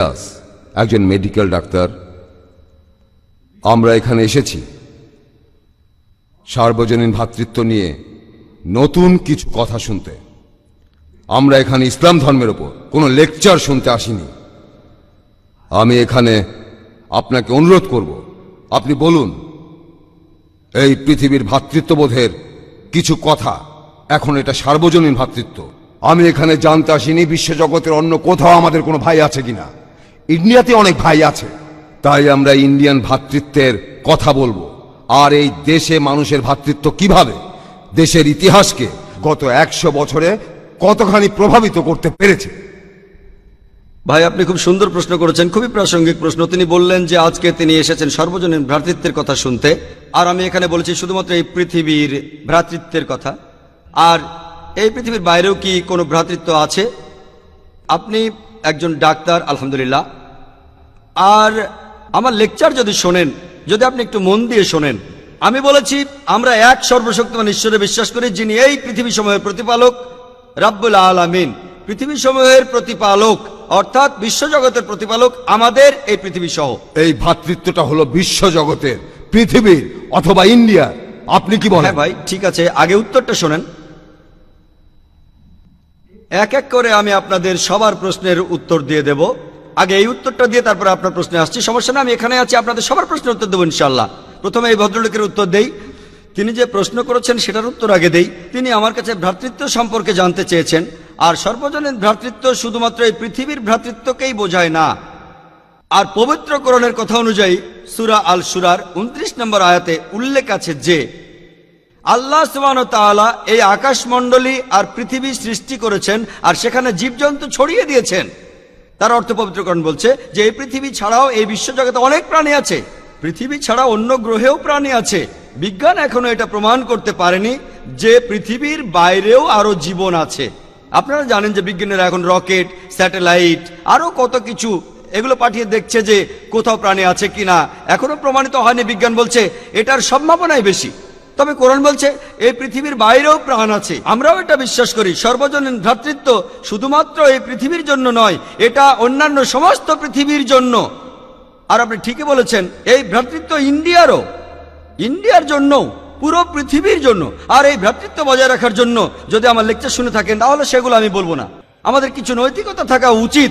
দাস একজন medical doctor. আমরা এখানে এসেছি সার্বজনীন ভ্রাতৃত্ব নিয়ে নতুন কিছু কথা শুনতে। আমরা এখানে ইসলাম ধর্মের ওপর কোনো লেকচার শুনতে আসিনি। আমি এখানে আপনাকে অনুরোধ করব, আপনি বলুন এই পৃথিবীর ভ্রাতৃত্ববোধের কিছু কথা। এখন এটা সার্বজনীন ভ্রাতৃত্ব। আমি এখানে জানতে আসিনি বিশ্বজগতের অন্য কোথাও আমাদের কোনো ভাই আছে কিনা। ইন্ডিয়াতে অনেক ভাই আছে, তাই আমরা ইন্ডিয়ান ভ্রাতৃত্বের কথা বলবো। আর এই দেশে মানুষের ভ্রাতৃত্ব কিভাবে দেশের ইতিহাসকে গত 100 বছরে কতখানি প্রভাবিত করতে পেরেছে। ভাই, আপনি খুব সুন্দর প্রশ্ন করেছেন, খুবই প্রাসঙ্গিক প্রশ্ন। তিনি বললেন যে আজকে তিনি এসেছেন সর্বজনীন ভ্রাতৃত্বের কথা শুনতে, আর আমি এখানে বলেছি শুধুমাত্র এই পৃথিবীর ভ্রাতৃত্বের কথা। আর এই পৃথিবীর বাইরেও কি কোনো ভ্রাতৃত্ব আছে? আপনি একজন ডাক্তার, আলহামদুলিল্লাহ। আর আমার লেকচার যদি শোনেন, যদি আপনি একটু মন দিয়ে শোনেন, আমি বলেছি আমরা এক সর্বশক্তিমান ঈশ্বরে বিশ্বাস করি, যিনি এই পৃথিবী সমূহের প্রতিপালক, রাব্বুল আলামিন। পৃথিবী সমূহের প্রতিপালক অর্থাৎ বিশ্বজগতের প্রতিপালক আমাদের এই পৃথিবী সহ। এই ভ্রাতৃত্বটা হলো বিশ্বজগতের, পৃথিবীর অথবা ইন্ডিয়ার। আপনি কি বলেন? হ্যাঁ ভাই, ঠিক আছে, আগে উত্তরটা শোনেন। এক এক করে আমি আপনাদের সবার প্রশ্নের উত্তর দিয়ে দেব। আগে এই উত্তরটা দিয়ে তারপরে আপনার প্রশ্নে আসছি, সমস্যা না। আমি এখানে আছি, আপনাদের সবার প্রশ্নের উত্তর দেবো ইনশাল্লাহ। প্রথমে এই ভদ্রলোকের উত্তর দেই। তিনি যে প্রশ্ন করেছেন সেটার উত্তর আগে দেই। তিনি আমার কাছে ভ্রাতৃত্ব সম্পর্কে জানতে চেয়েছেন। আর সর্বজনীন ভ্রাতৃত্ব শুধুমাত্র এই পৃথিবীর ভ্রাতৃত্বকেই বোঝায় না। আর পবিত্র কোরআনের কথা অনুযায়ী সূরা আল শুরার 29 নম্বর আয়াতে উল্লেখ আছে যে আল্লাহ সুবহানাহু ওয়া তাআলা এই আকাশমণ্ডলী আর পৃথিবী সৃষ্টি করেছেন আর সেখানে জীবজন্তু ছড়িয়ে দিয়েছেন। তার অর্থ পবিত্র কোরআন বলছে যে এই পৃথিবী ছাড়াও এই বিশ্বজগতে অনেক প্রাণী আছে। পৃথিবী ছাড়া অন্য গ্রহেও প্রাণী আছে। বিজ্ঞান এখনো এটা প্রমাণ করতে পারেনি যে পৃথিবীর বাইরেও আরো জীবন আছে। আপনারা জানেন যে বিজ্ঞানীরা এখন রকেট, স্যাটেলাইট, আরো কত কিছু এগুলো পাঠিয়ে দেখছে যে কোথাও প্রাণী আছে কিনা। এখনো প্রমাণিত হয়নি। বিজ্ঞান বলছে এটার সম্ভাবনাই বেশি। তবে কোরআন বলছে এই পৃথিবীর বাইরেও প্রাণ আছে। আমরাও এটা বিশ্বাস করি। সর্বজনীন ভ্রাতৃত্ব শুধুমাত্র এই পৃথিবীর জন্য নয়, এটা অন্যান্য সমস্ত পৃথিবীর জন্য। আর আপনি ঠিকই বলেছেন, এই ভ্রাতৃত্ব ইন্ডিয়ার জন্য, পুরো পৃথিবীর জন্য। আর এই ভ্রাতৃত্ব বজায় রাখার জন্য যদি আমার লেকচার শুনে থাকেন তাহলে সেগুলো আমি বলবো না। আমাদের কিছু নৈতিকতা থাকা উচিত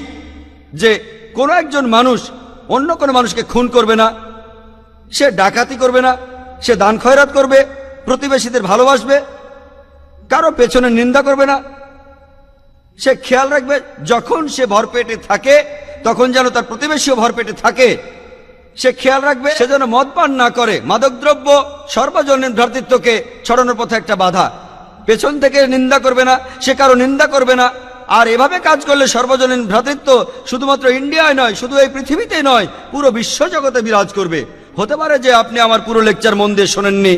যে কোনো একজন মানুষ অন্য কোনো মানুষকে খুন করবে না, সে ডাকাতি করবে না, সে দান খয়রাত করবে, প্রতিবেশীদের ভালোবাসবে, কারো পেছনে নিন্দা করবে না। সে খেয়াল রাখবে যখন সে ভরপেটে থাকে তখন যেন তার প্রতিবেশীও ভরপেটে থাকে। সে খেয়াল রাখবে সে যেন মদ পান না করে। মাদকদ্রব্য সর্বজনীন ভ্রাতৃত্বকে ছড়ানোর পথে একটা বাধা। পেছন থেকে নিন্দা করবে না, সে কারো নিন্দা করবে না। আর এভাবে কাজ করলে সর্বজনীন ভ্রাতৃত্ব শুধুমাত্র ইন্ডিয়ায় নয়, শুধু এই পৃথিবীতেই নয়, পুরো বিশ্বজগতে বিরাজ করবে। হতে পারে যে আপনি আমার পুরো লেকচার মন দিয়ে শোনেননি।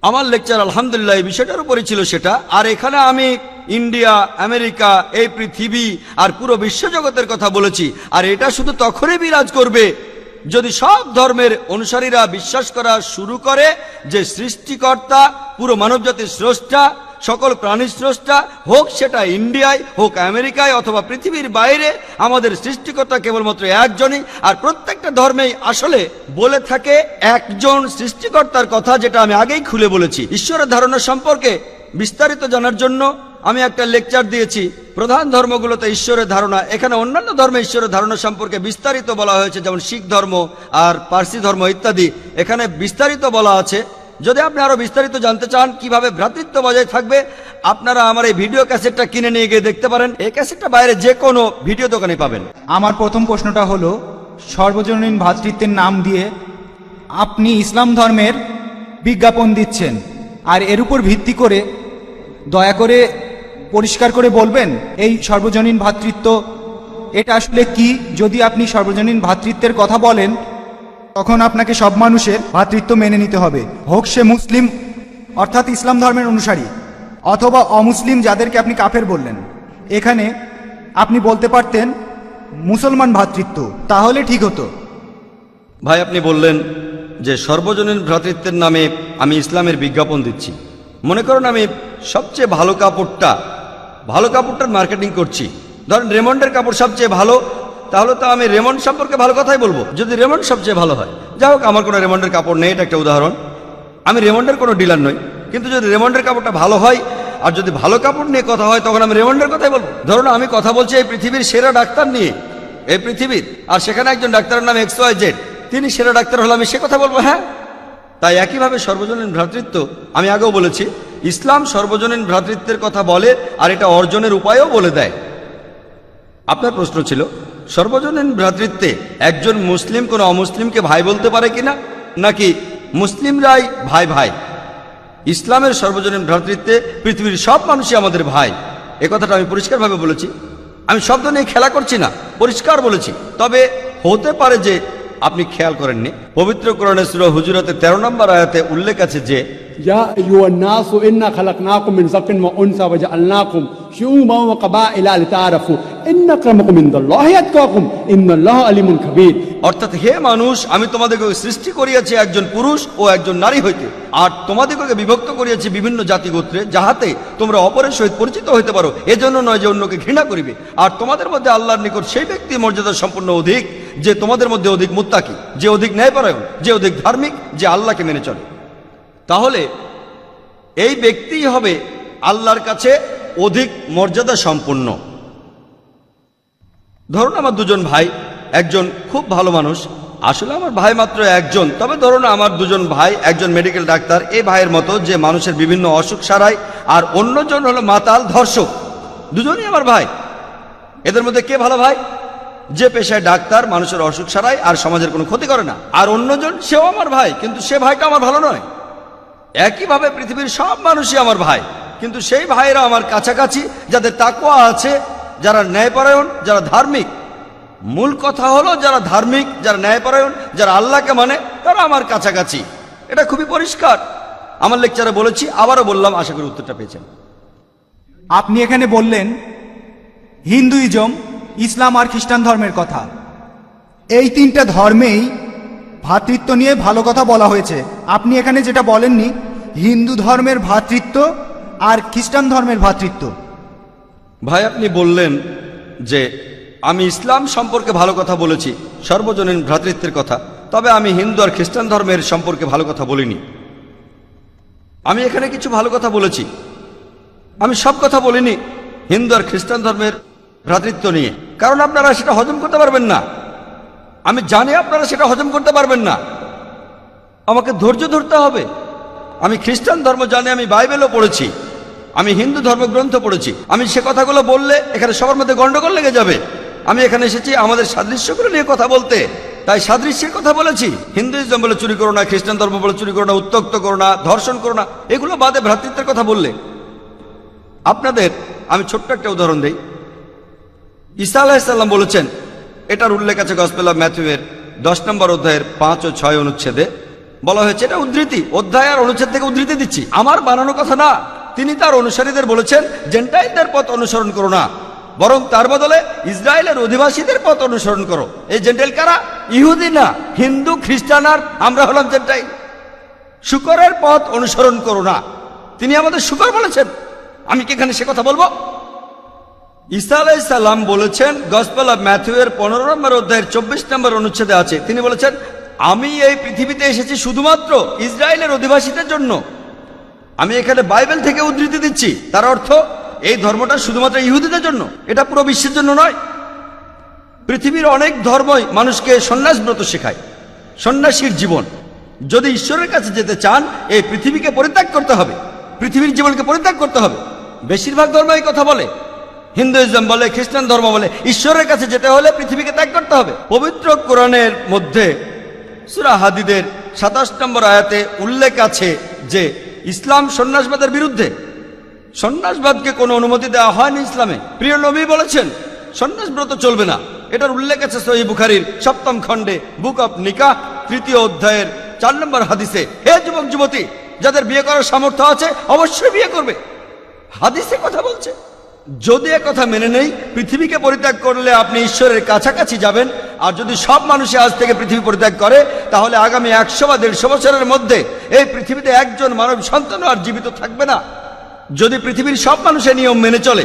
আমার লেকচার আলহামদুলিল্লাহ এই বিষয়টার উপরই ছিল সেটা। আর এখানে আমি ইন্ডিয়া, আমেরিকা, এই পৃথিবী আর পুরো বিশ্বজগতের কথা বলেছি। আর এটা শুধু তখনই বিরাজ করবে যদি সব ধর্মের অনুসারীরা বিশ্বাস করা শুরু করে যে সৃষ্টিকর্তা, পুরো মানবজাতির স্রষ্টা, সকল প্রাণীর স্রষ্টা, হোক সেটা ইন্ডিয়ায়, হোক আমেরিকায় অথবা পৃথিবীর বাইরে, আমাদের সৃষ্টিকর্তা কেবলমাত্র একজনই। আর প্রত্যেকটা ধর্মেই আসলে বলে থাকে একজন সৃষ্টিকর্তার কথা, যেটা আমি আগেই খুলে বলেছি। ঈশ্বরের ধারণা সম্পর্কে বিস্তারিত জানার জন্য আমি একটা লেকচার দিয়েছি, প্রধান ধর্মগুলোতে ঈশ্বরের ধারণা। এখানে অন্যান্য ধর্মে ঈশ্বরের ধারণা সম্পর্কে বিস্তারিত বলা হয়েছে, যেমন শিখ ধর্ম আর পার্সি ধর্ম ইত্যাদি। এখানে বিস্তারিত বলা আছে। যদি আপনি আরো বিস্তারিত জানতে চান কিভাবে ভ্রাতৃত্ব বজায় থাকবে, আপনারা আমার এই ভিডিও ক্যাসেটটা কিনে নিয়ে গিয়ে দেখতে পারেন। এই ক্যাসেটটা বাইরে যে কোনো ভিডিও দোকানে পাবেন। আমার প্রথম প্রশ্নটা হলো, সর্বজনীন ভ্রাতৃত্বের নাম দিয়ে আপনি ইসলাম ধর্মের বিজ্ঞাপন দিচ্ছেন, আর এর উপর ভিত্তি করে দয়া করে পরিষ্কার করে বলবেন এই সর্বজনীন ভ্রাতৃত্ব এটা আসলে কি? যদি আপনি সর্বজনীন ভ্রাতৃত্বের কথা বলেন তখন আপনাকে সব মানুষের ভ্রাতৃত্ব মেনে নিতে হবে, হোক সে মুসলিম অর্থাৎ ইসলাম ধর্মের অনুসারী অথবা অমুসলিম, যাদেরকে আপনি কাফের বললেন। এখানে আপনি বলতে পারতেন মুসলমান ভ্রাতৃত্ব, তাহলে ঠিক হতো। ভাই, আপনি বললেন যে সর্বজনীন ভ্রাতৃত্বের নামে আমি ইসলামের বিজ্ঞাপন দিচ্ছি। মনে করুন আমি সবচেয়ে ভালো কাপড়টার মার্কেটিং করছি। ধরেন রেমন্ডের কাপড় সবচেয়ে ভালো, তাহলে তো আমি রেমন্ড সম্পর্কে ভালো কথাই বলবো, যদি রেমন্ড সবচেয়ে ভালো হয়। যাই হোক, আমার কোনো রেমন্ডের কাপড় নেই, এটা একটা উদাহরণ। আমি রেমন্ডের কোনো ডিলার নই, কিন্তু যদি রেমন্ডের কাপড়টা ভালো হয় আর যদি ভালো কাপড় নিয়ে কথা হয়, তখন আমি রেমন্ডের কথাই বলবো। ধরুন আমি কথা বলছি এই পৃথিবীর সেরা ডাক্তার নিয়ে, এই পৃথিবীর, আর সেখানে একজন ডাক্তারের নাম XYZ, তিনি সেরা ডাক্তার হলে আমি সে কথা বলবো। হ্যাঁ, তাই একইভাবে সর্বজনীন ভ্রাতৃত্ব, আমি আগেও বলেছি, ইসলাম সর্বজনীন ভ্রাতৃত্বের কথা বলে আর এটা অর্জনের উপায়ও বলে দেয়। আপনার প্রশ্ন ছিল সর্বজনীন ভ্রাতৃত্বে একজন মুসলিম কোনো অমুসলিমকে ভাই বলতে পারে কিনা, নাকি মুসলিমরাই ভাই ভাই। ইসলামের সর্বজনীন ভ্রাতৃত্বে পৃথিবীর সব মানুষই আমাদের ভাই, এ কথাটা আমি পরিষ্কারভাবে বলেছি। আমি শব্দ নিয়ে খেলা করছি না, পরিষ্কার বলেছি। তবে হতে পারে যে আপনি খেয়াল করেননি, পবিত্র কোরআনে সূরা হুজুরাতের 13 নম্বর আয়াতে উল্লেখ আছে যে يا أيها الناس إنا خلقناكم من ذكر وأنثى وجعلناكم شعوبا وقبائل لتعارفوا إن أكرمكم عند الله أتقاكم إن الله عليم خبير। অর্থাৎ হে মানুষ, আমি তোমাদেরকে সৃষ্টি করিয়াছি একজন পুরুষ ও একজন নারী হইতে, আর তোমাদেরকে বিভক্ত করিয়াছি বিভিন্ন জাতি গোত্রে, যাহাতে তোমরা অপরের সহিত পরিচিত হইতে পারো। এজন্য নয় যে অন্যকে ঘৃণা করিবে। আর তোমাদের মধ্যে আল্লাহর নিকট সেই ব্যক্তি মর্যাদা সম্পন্ন অধিক, যে তোমাদের মধ্যে অধিক মুত্তাকি, যে অধিক ন্যায়পরায়ণ, যে অধিক ধার্মিক, যে আল্লাহকে মেনে চলে। তাহলে এই ব্যক্তিই হবে আল্লাহর কাছে অধিক মর্যাদা সম্পন্ন। ধরুন আমার দুজন ভাই, একজন খুব ভালো মানুষ, আসলে আমার ভাই মাত্র একজন, তবে ধরুন আমার দুজন ভাই, একজন মেডিকেল ডাক্তার, এই ভাইয়ের মতো যে মানুষের বিভিন্ন অসুখ সারায়, আর অন্যজন হলো মাতাল ধর্ষক। দুজনই আমার ভাই। এদের মধ্যে কে ভালো ভাই? যে পেশায় ডাক্তার, মানুষের অসুখ সারায় আর সমাজের কোনো ক্ষতি করে না। আর অন্যজন, সেও আমার ভাই, কিন্তু সে ভাইটা আমার ভালো নয়। একইভাবে পৃথিবীর সব মানুষই আমার ভাই, কিন্তু সেই ভাইরা আমার কাছাকাছি, যাদের তাকওয়া আছে, যারা ন্যায়পরায়ণ, যারা ধার্মিক। মূল কথা হলো যারা ধার্মিক, যারা ন্যায়পরায়ণ, যারা আল্লাহকে মানে, তারা আমার কাছাকাছি। এটা খুবই পরিষ্কার, আমার লেকচারে বলেছি, আবারও বললাম, আশা করি উত্তরটা পেয়েছেন। আপনি এখানে বললেন হিন্দুইজম, ইসলাম আর খ্রিস্টান ধর্মের কথা। এই তিনটা ধর্মেই ভ্রাতৃত্ব নিয়ে ভালো কথা বলা হয়েছে। আপনি এখানে যেটা বলেননি, হিন্দু ধর্মের ভ্রাতৃত্ব আর খ্রিস্টান ধর্মের ভ্রাতৃত্ব। ভাই আপনি বললেন যে আমি ইসলাম সম্পর্কে ভালো কথা বলেছি, সর্বজনীন ভ্রাতৃত্বের কথা, তবে আমি হিন্দু আর খ্রিস্টান ধর্মের সম্পর্কে ভালো কথা বলিনি। আমি এখানে কিছু ভালো কথা বলেছি, আমি সব কথা বলিনি হিন্দু আর খ্রিস্টান ধর্মের ভ্রাতৃত্ব নিয়ে, কারণ আপনারা সেটা হজম করতে পারবেন না। আমি জানি আপনারা সেটা হজম করতে পারবেন না, আমাকে ধৈর্য ধরতে হবে। আমি খ্রিস্টান ধর্ম জানি, আমি বাইবেলও পড়েছি, আমি হিন্দু ধর্মগ্রন্থ পড়েছি। আমি সে কথাগুলো বললে এখানে সবার মধ্যে গন্ডগোল লেগে যাবে। আমি এখানে এসেছি আমাদের সাদৃশ্যগুলো নিয়ে কথা বলতে, তাই সাদৃশ্যের কথা বলেছি। হিন্দুইজম বলে চুরি করো না, খ্রিস্টান ধর্ম বলে চুরি করো না, উত্ত্যক্ত করো না, ধর্ষণ করো না, এগুলো বাদে ভ্রাতৃত্বের কথা বললে আপনাদের আমি ছোট্ট একটা উদাহরণ দেই। ঈসা আলাইহিস সালাম বলেছেন, এটার উল্লেখ আছে গসপেল অফ ম্যাথিউয়ের 10 নম্বর অধ্যায়ের 5 ও 6 অনুচ্ছেদে বলা হয়েছে। এটা উদ্ধৃতি, অধ্যায় আর অনুচ্ছেদ থেকে উদ্ধৃতি দিচ্ছি, আমার বানানো কথা না। তিনি তার অনুসারীদের বলেছেন, জেন্টাইলদের পথ অনুসরণ করো না, বরং তার বদলে ইসরায়েলের অধিবাসীদের পথ অনুসরণ করো। এই জেন্টাইল কারা? ইহুদি না, হিন্দু, খ্রিস্টান, আর আমরা হলাম জেন্টাইল। শুকরের পথ অনুসরণ করো না, তিনি আমাদের শুকর বলেছেন। আমি কি এখানে সে কথা বলবো? ঈসা আলাইহিস সালাম বলেছেন, গসপেল অফ ম্যাথিউয়ের 15 নম্বর অধ্যায়ের 24 নম্বর অনুচ্ছেদে আছে, তিনি বলেছেন, আমি এই পৃথিবীতে এসেছি শুধুমাত্র ইসরায়েলের অধিবাসীদের জন্য। আমি এখানে বাইবেল থেকে উদ্ধৃতি দিচ্ছি, তার অর্থ এই ধর্মটা শুধুমাত্র ইহুদিদের জন্য, এটা পুরো বিশ্বের জন্য নয়। পৃথিবীর অনেক ধর্মই মানুষকে সন্ন্যাসব্রত শেখায়, সন্ন্যাসীর জীবন। যদি ঈশ্বরের কাছে যেতে চান, এই পৃথিবীকে পরিত্যাগ করতে হবে, পৃথিবীর জীবনকে পরিত্যাগ করতে হবে। বেশিরভাগ ধর্ম এই কথা বলে, হিন্দুইজম বলে, খ্রিস্টান ধর্ম বলে, ঈশ্বরের কাছে যেতে হলে পৃথিবীকে ত্যাগ করতে হবে। পবিত্র কোরআনের মধ্যে সূরা হাদীদের 27 নম্বর আয়াতে উল্লেখ আছে যে ইসলাম সন্ন্যাসবাদের বিরুদ্ধে। সন্ন্যাসবাদকে কোনো অনুমতি দেওয়া হয়নি ইসলামে। প্রিয় নবী বলেছেন সন্ন্যাসব্রত চলবে না। এটার উল্লেখ আছে সহিহ বুখারীর 7ম খণ্ডে, বুক অফ নিকাহ 3য় অধ্যায়ের 4 নম্বর হাদিসে। হে যুবক যুবতী, যাদের বিয়ে করার সামর্থ্য আছে অবশ্যই বিয়ে করবে। হাদিসে কথা বলছে। যদি কথা মেনে নেই, পৃথিবীকে পরিত্যাগ করলে আপনি ঈশ্বরের কাছাকাছি যাবেন। আর যদি সব মানুষই আজ থেকে পৃথিবী পরিত্যাগ করে, তাহলে আগামী 100 বা 150 বছরের মধ্যে এই পৃথিবীতে একজন মানব সন্তান আর জীবিত থাকবে না। যদি পৃথিবীর সব মানুষের নিয়ম মেনে চলে,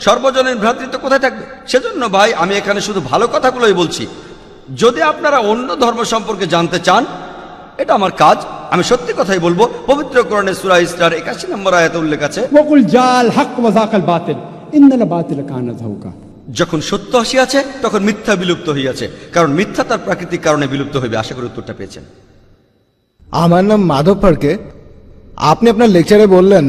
সর্বজনীন ভ্রাতৃত্ব কোথায় থাকবে? সেজন্য ভাই আমি এখানে শুধু ভালো কথাগুলোই বলছি। যদি আপনারা অন্য ধর্ম সম্পর্কে জানতে চান, এটা আমার কাজ, আমি সত্যি কথাই বলবো। পবিত্র কোরআনে সূরা ইসরার 81 নম্বর আয়াতে উল্লেখ আছে, وقل جاء الحق وزهق الباطل إن الباطل كان زهوقا। যখন সত্য আসিয়াছে তখন মিথ্যা বিলুপ্ত হইয়াছে, কারণ মিথ্যা তার প্রাকৃতিক কারণে বিলুপ্ত হইবে। আশা করি উত্তরটা পেয়েছেন। আমার নাম মাধব ফারকে। আপনি আপনার লেকচারে বললেন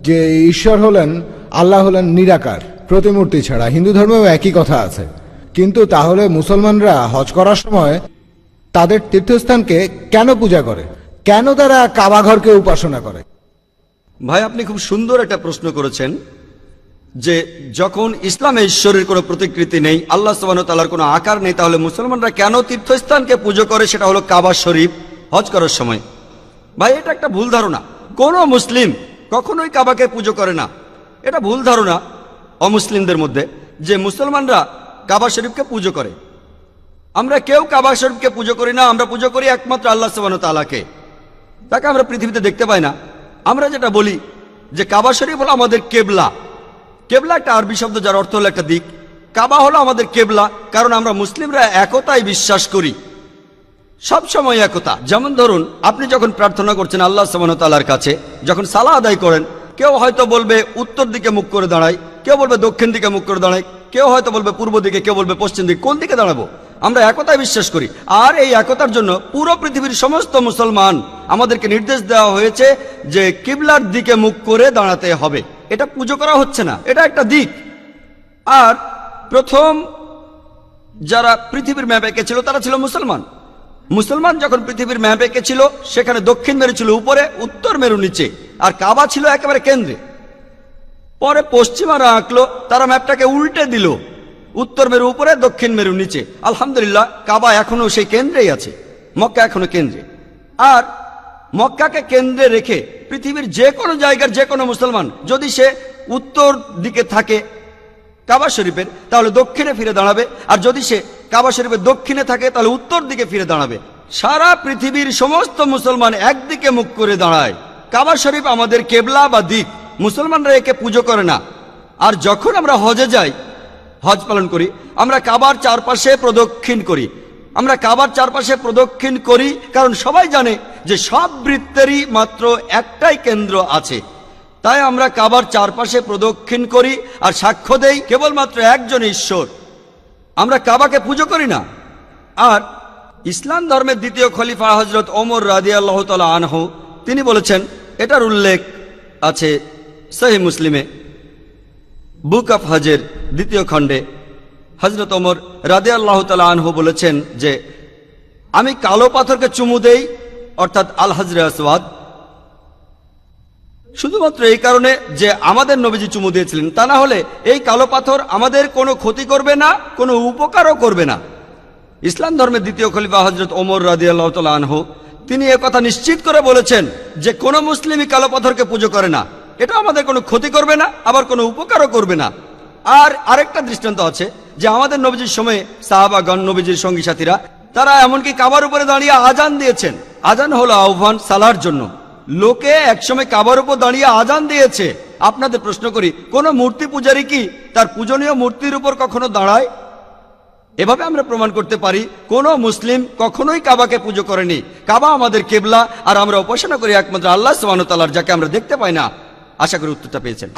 যে ঈশ্বর হলেন, আল্লাহ হলেন নিরাকার, প্রতিমূর্তি ছাড়া। হিন্দু ধর্মেও একই কথা আছে। কিন্তু তাহলে মুসলমানরা হজ করার সময় তাদের তীর্থস্থানকে কেন পূজা করে? কেন তারা কাবা ঘরকে উপাসনা করে? ভাই আপনি খুব সুন্দর একটা প্রশ্ন করেছেন, যে যখন ইসলামে ঈশ্বরের কোনো প্রতিকৃতি নেই, আল্লাহ সুবহানাহু ওয়া তাআলার কোনো আকার নেই, তাহলে মুসলমানরা কেন তীর্থস্থানকে পুজো করে? সেটা হলো কাবা শরীফ হজ করার সময়। ভাই এটা একটা ভুল ধারণা। কোনো মুসলিম কখনোই কাবাকে পুজো করে না। এটা ভুল ধারণা অমুসলিমদের মধ্যে যে মুসলমানরা কাবা শরীফকে পুজো করে। আমরা কেউ কাবা শরীফকে পুজো করি না। আমরা পুজো করি একমাত্র আল্লাহ সুবহানাহু ওয়া তাআলাকে। তাকে আমরা পৃথিবীতে দেখতে পাই না। আমরা যেটা বলি যে কাবা শরীফ হলো আমাদের কেবলা। কেবলা একটা আরবি শব্দ যার অর্থ হলো একটা দিক। কাবা হলো আমাদের কেবলা, কারণ আমরা মুসলিমরা একতায় বিশ্বাস করি, সব সময় একতা। যেমন ধরুন আপনি যখন প্রার্থনা করছেন আল্লাহ সুবহানাহু ওয়া তাআলার কাছে, যখন সালাহ আদায় করেন, কেউ হয়তো বলবে উত্তর দিকে মুখ করে দাঁড়ায়, কেউ বলবে দক্ষিণ দিকে মুখ করে দাঁড়ায়, কেউ হয়তো বলবে পূর্ব দিকে, কেউ বলবে পশ্চিম দিকে। কোন দিকে দাঁড়াবো? আমরা একতায় বিশ্বাস করি। আর এই একতার জন্য পুরো পৃথিবীর সমস্ত মুসলমান আমাদেরকে নির্দেশ দেওয়া হয়েছে যে কিবলার দিকে মুখ করে দাঁড়াতে হবে। এটা পুজো করা হচ্ছে না, এটা একটা দিক। আর প্রথম যারা পৃথিবীর ম্যাপ এঁকেছিল তারা ছিল মুসলমান। মুসলমান যখন পৃথিবীর ম্যাপ এঁকেছিল, সেখানে দক্ষিণ মেরু ছিল উপরে, উত্তর মেরু নিচে, আর কাবা ছিল একেবারে কেন্দ্রে। পরে পশ্চিমারা আঁকলো, তারা ম্যাপটাকে উল্টে দিল, উত্তর মেরু উপরে, দক্ষিণ মেরু নিচে। আলহামদুলিল্লাহ কাবা এখনো সেই কেন্দ্রেই আছে, মক্কা এখনো কেন্দ্রে। আর মক্কাকে কেন্দ্রে রেখে পৃথিবীর যে কোনো জায়গার যে কোনো মুসলমান যদি সে উত্তর দিকে থাকে কাবা শরীফের, তাহলে দক্ষিণে ফিরে দাঁড়াবে। আর যদি সে কাবা শরীফের দক্ষিণে থাকে তাহলে উত্তর দিকে ফিরে দাঁড়াবে। সারা পৃথিবীর সমস্ত মুসলমান একদিকে মুখ করে দাঁড়ায়। কাবা শরীফ আমাদের কেবলা বা দিক। মুসলমানরা একে পুজো করে না। আর যখন আমরা হজে যাই, হজ পালন করি, আমরা কাবার চারপাশে প্রদক্ষিণ করি। আমরা কাবার চারপাশে প্রদক্ষিণ করি কারণ সবাই জানে যে সব বৃত্তেরই মাত্র একটাই কেন্দ্র আছে। তাই আমরা কাবার চারপাশে প্রদক্ষিণ করি আর সাক্ষ্য দেই কেবলমাত্র একজন ঈশ্বর। আমরা কাবাকে পুজো করি না। আর ইসলাম ধর্মের দ্বিতীয় খলিফা হযরত ওমর রাদিয়াল্লাহু তাআলা আনহু তিনি বলেছেন, এটার উল্লেখ আছে সহিহ মুসলিমে, বুক অফ হজের দ্বিতীয় খণ্ডে। হযরত ওমর রাদিয়াল্লাহু তাআলা আনহু বলেছেন যে আমি কালো পাথরকে চুমু দেই, অর্থাৎ আল হাজরে আসওয়াদ, শুধুমাত্র এই কারণে যে আমাদের নবীজি চুমু দিয়েছিলেন। তা না হলে এই কালো পাথর আমাদের কোনো ক্ষতি করবে না, কোনো উপকারও করবে না। ইসলাম ধর্মের দ্বিতীয় খলিফা হযরত ওমর রাদিয়াল্লাহু তাআলা আনহু তিনি একথা নিশ্চিত করে বলেছেন যে কোনো মুসলিমই কালো পাথরকে পুজো করে না। এটা আমাদের কোনো ক্ষতি করবে না, আবার কোনো উপকারও করবে না। আর আরেকটা দৃষ্টান্ত আছে যে আমাদের নবীজির সময়ে সাহাবাগণ, নবীজির সঙ্গী সাথীরা, তারা এমনকি কাবার উপরে দাঁড়িয়ে আজান দিয়েছেন। আজান হলো আহ্বান সালার জন্য। লোকে একসময় কাবার উপর দাঁড়িয়ে আজান দিয়েছে। আপনাদের প্রশ্ন করি, কোন মূর্তি পূজারী কি তার পূজনীয় মূর্তির উপর কখনো দাঁড়ায়? এভাবে আমরা প্রমাণ করতে পারি কোন মুসলিম কখনোই কাবাকে পুজো করেনি। কাবা আমাদের কেবলা, আর আমরা উপাসনা করি একমাত্র আল্লাহ সুবহানাহু ওয়া তাআলার, যাকে আমরা দেখতে পাই না। আশা করি উত্তরটা পেয়েছেন।